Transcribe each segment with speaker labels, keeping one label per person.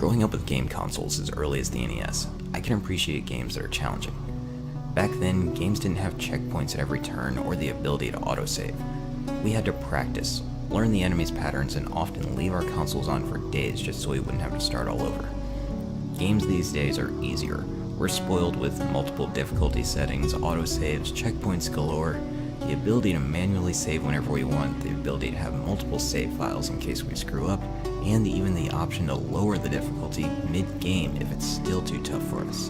Speaker 1: Growing up with game consoles as early as the NES, I can appreciate games that are challenging. Back then, games didn't have checkpoints at every turn or the ability to autosave. We had to practice, learn the enemy's patterns, and often leave our consoles on for days just so we wouldn't have to start all over. Games these days are easier. We're spoiled with multiple difficulty settings, autosaves, checkpoints galore, the ability to manually save whenever we want, the ability to have multiple save files in case we screw up, and even the option to lower the difficulty mid-game if it's still too tough for us.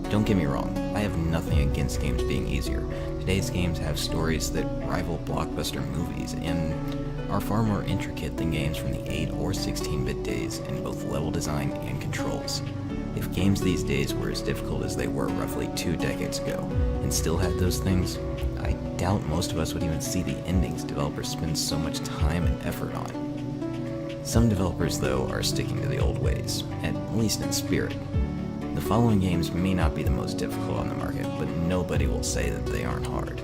Speaker 1: Don't get me wrong, I have nothing against games being easier. Today's games have stories that rival blockbuster movies and are far more intricate than games from the 8 or 16-bit days in both level design and controls. If games these days were as difficult as they were roughly 2 decades ago, and still had those things, I doubt most of us would even see the endings developers spend so much time and effort on. Some developers, though, are sticking to the old ways, at least in spirit. The following games may not be the most difficult on the market, but nobody will say that they aren't hard.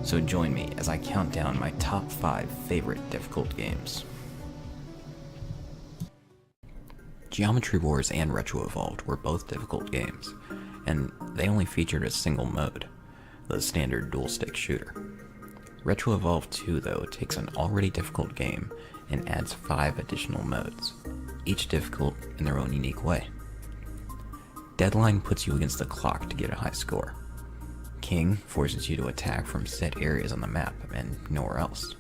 Speaker 1: So join me as I count down my top 5 favorite difficult games. Geometry Wars and Retro Evolved were both difficult games, and they only featured a single mode, the standard dual-stick shooter. Retro Evolved 2, though, takes an already difficult game and adds 5 additional modes, each difficult in their own unique way. Deadline puts you against the clock to get a high score. King forces you to attack from set areas on the map and nowhere else.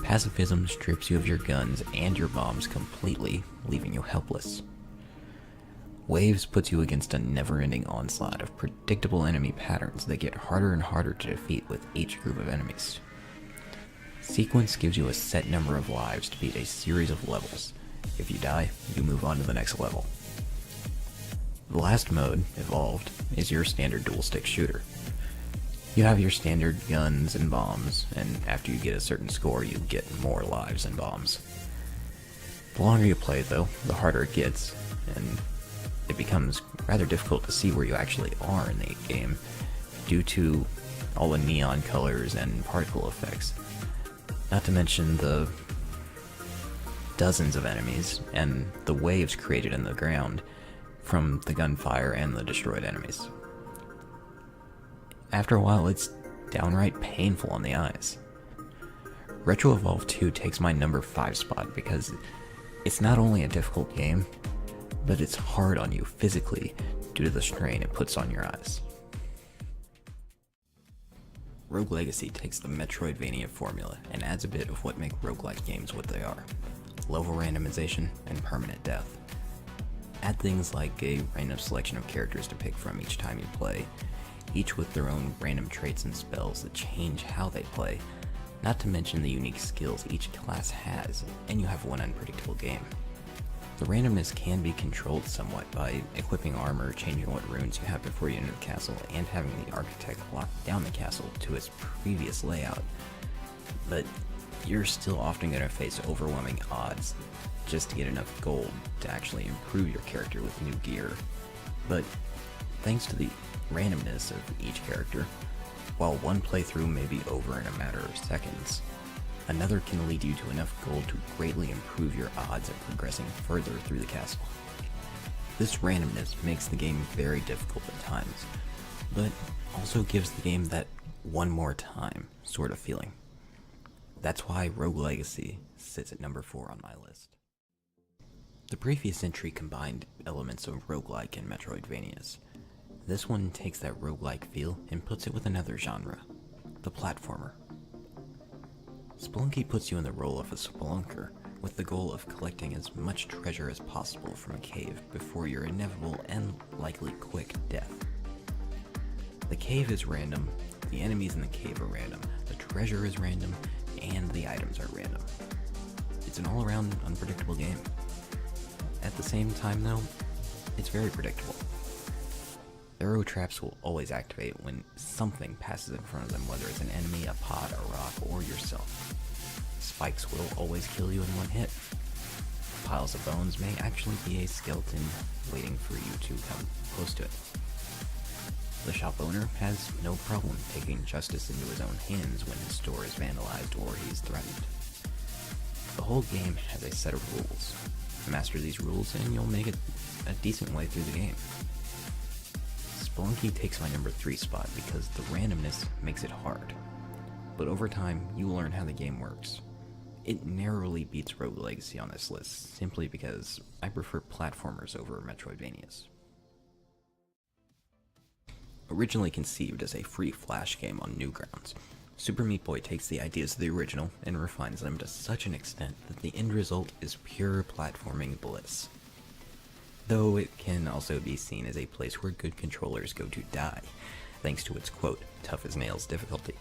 Speaker 1: Pacifism strips you of your guns and your bombs completely, leaving you helpless. Waves puts you against a never-ending onslaught of predictable enemy patterns that get harder and harder to defeat with each group of enemies. Sequence gives you a set number of lives to beat a series of levels. If you die, you move on to the next level. The last mode, Evolved, is your standard dual-stick shooter. You have your standard guns and bombs, and after you get a certain score, you get more lives and bombs. The longer you play, though, the harder it gets, and it becomes rather difficult to see where you actually are in the game due to all the neon colors and particle effects. Not to mention the dozens of enemies and the waves created in the ground from the gunfire and the destroyed enemies. After a while, it's downright painful on the eyes. Retro Evolved 2 takes my number 5 spot because it's not only a difficult game, but it's hard on you physically due to the strain it puts on your eyes. Rogue Legacy takes the Metroidvania formula and adds a bit of what make roguelike games what they are: level randomization and permanent death. Add things like a random selection of characters to pick from each time you play, each with their own random traits and spells that change how they play, not to mention the unique skills each class has, and you have one unpredictable game. The randomness can be controlled somewhat by equipping armor, changing what runes you have before you enter the castle, and having the architect lock down the castle to its previous layout. But you're still often going to face overwhelming odds just to get enough gold to actually improve your character with new gear. But thanks to the randomness of each character, while one playthrough may be over in a matter of seconds, another can lead you to enough gold to greatly improve your odds of progressing further through the castle. This randomness makes the game very difficult at times, but also gives the game that one more time sort of feeling. That's why Rogue Legacy sits at number 4 on my list. The previous entry combined elements of roguelike and Metroidvanias. This one takes that roguelike feel and puts it with another genre, the platformer. Spelunky puts you in the role of a spelunker with the goal of collecting as much treasure as possible from a cave before your inevitable and likely quick death. The cave is random, the enemies in the cave are random, the treasure is random, and the items are random. It's an all-around unpredictable game. At the same time, though, it's very predictable. Arrow traps will always activate when something passes in front of them, whether it's an enemy, a pot, a rock, or yourself. Spikes will always kill you in one hit. Piles of bones may actually be a skeleton waiting for you to come close to it. The shop owner has no problem taking justice into his own hands when his store is vandalized or he's threatened. The whole game has a set of rules. master these rules, and you'll make it a decent way through the game. Spelunky takes my number 3 spot because the randomness makes it hard. But over time, you learn how the game works. It narrowly beats Rogue Legacy on this list, simply because I prefer platformers over Metroidvanias. Originally conceived as a free Flash game on Newgrounds, Super Meat Boy takes the ideas of the original and refines them to such an extent that the end result is pure platforming bliss. Though it can also be seen as a place where good controllers go to die, thanks to its quote, tough as nails difficulty.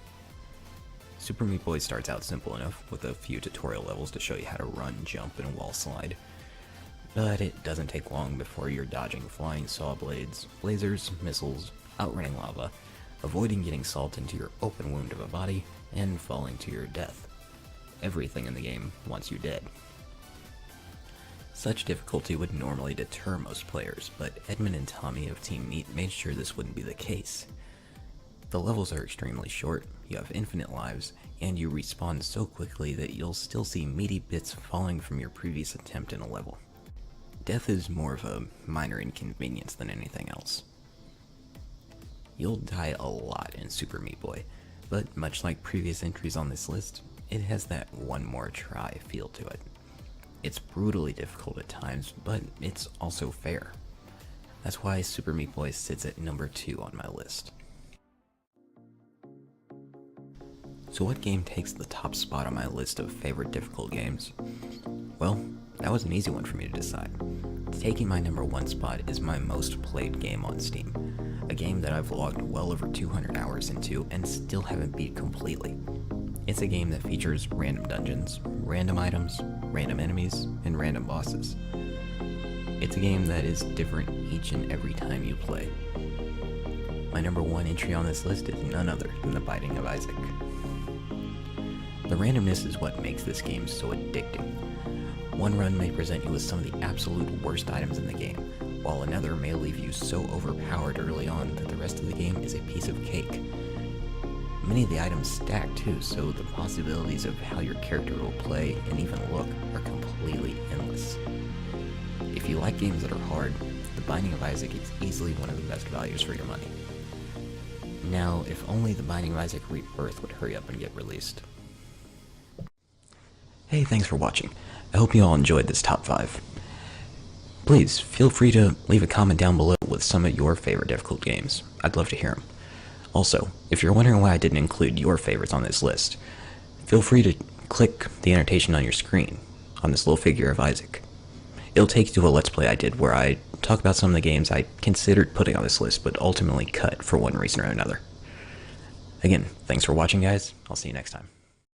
Speaker 1: Super Meat Boy starts out simple enough, with a few tutorial levels to show you how to run, jump, and wall slide. But it doesn't take long before you're dodging flying saw blades, lasers, missiles, outrunning lava, avoiding getting salt into your open wound of a body, and falling to your death. Everything in the game wants you dead. Such difficulty would normally deter most players, but Edmund and Tommy of Team Meat made sure this wouldn't be the case. The levels are extremely short, you have infinite lives, and you respawn so quickly that you'll still see meaty bits falling from your previous attempt in a level. Death is more of a minor inconvenience than anything else. You'll die a lot in Super Meat Boy, but much like previous entries on this list, it has that one more try feel to it. It's brutally difficult at times, but it's also fair. That's why Super Meat Boy sits at number 2 on my list. So what game takes the top spot on my list of favorite difficult games? Well, that was an easy one for me to decide. Taking my number 1 spot is my most played game on Steam, a game that I've logged well over 200 hours into and still haven't beat completely. It's a game that features random dungeons, random items, random enemies, and random bosses. It's a game that is different each and every time you play. My number 1 entry on this list is none other than The Binding of Isaac. The randomness is what makes this game so addicting. One run may present you with some of the absolute worst items in the game, while another may leave you so overpowered early on that the rest of the game is a piece of cake. Many of the items stack too, so the possibilities of how your character will play and even look are completely endless. If you like games that are hard, The Binding of Isaac is easily one of the best values for your money. Now, if only The Binding of Isaac Rebirth would hurry up and get released. Hey, thanks for watching. I hope you all enjoyed this top 5. Please, feel free to leave a comment down below with some of your favorite difficult games. I'd love to hear them. Also, if you're wondering why I didn't include your favorites on this list, feel free to click the annotation on your screen on this little figure of Isaac. It'll take you to a Let's Play I did where I talk about some of the games I considered putting on this list but ultimately cut for one reason or another. Again, thanks for watching, guys. I'll see you next time.